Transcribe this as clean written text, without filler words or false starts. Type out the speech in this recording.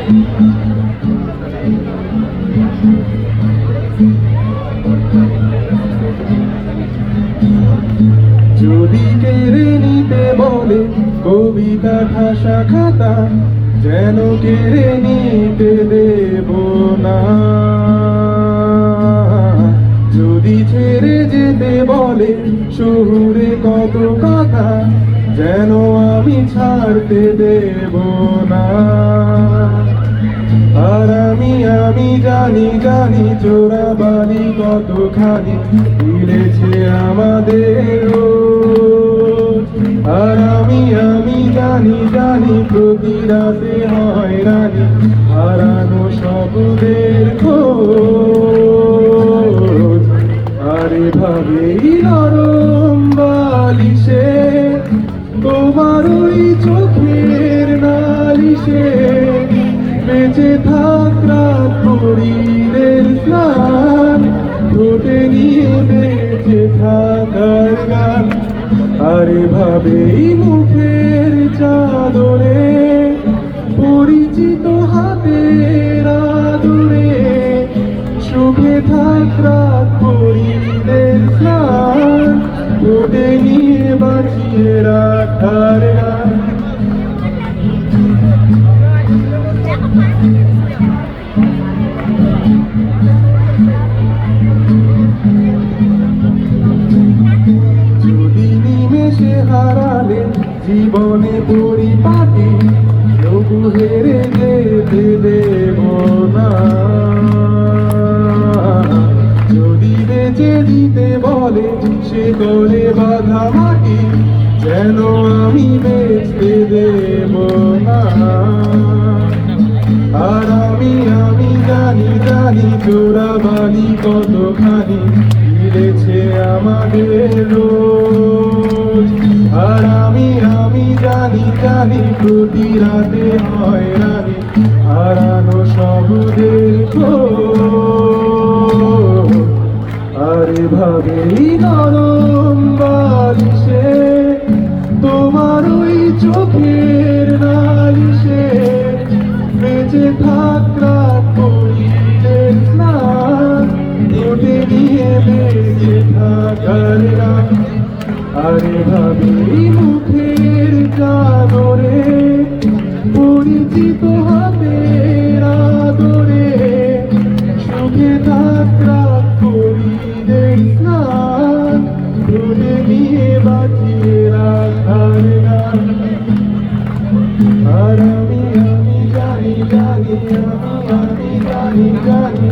যদি কেড়ে নিতে বলে কবিতা ঠাসা খাতা, যেন কেড়ে নিতে দেব না। যদি ছেড়ে যেতে বলে শহুরে কত কথা, যেন আমি ছাড়তে দেব না। আর আমি জানি চোরাবালি কতখানি মিলেছে আমাদের। আর আমি জানি প্রতি রাতে হয়রানি, হারানো শব্দের খোঁজ। আর এভাবেই নরম বালিশে তোমার ওই চোখের নালিশে বেঁচে থাক রাত শরীরের স্নান, ঠোঁটে নিয়ে বেঁচে থাকার গান। আর এভাবেই মুখের চাদরে পরিচিত হাতের আদরে সুখে থাক রাত শরীরের স্নান, ঠোঁটে নিয়ে বাঁচিয়ে রাখার গান। যদি নিমেষে হারালে জীবনে পরিপাটি, তবু হেরে যেতে দেব না। যদি বেঁচে দিতে বলে সে করে বাঁধা মাটি, যেন আমি বেঁচতে দেব না। আর আমি জানি চোরাবালি কতখানি মিলেছে আমাদের রোজ। আর আমি জানি প্রতি রাতে হয়রানি, হারানো শব্দের খোঁজ। আর এভাবেই নরম বালিশে তোমার ওই চোখের নালিশে বেঁচে থাক রাত শরীরের স্নান, ঠোঁটে নিয়ে বেঁচে থাকার গান। আর এভাবেই মুখের চাদরে পরিচিত হাতের আদরে সুখে থাক রাত শরীরের স্নান, ঠোঁটে নিয়ে বাঁচিয়ে রাখার গান। আর আমি জানি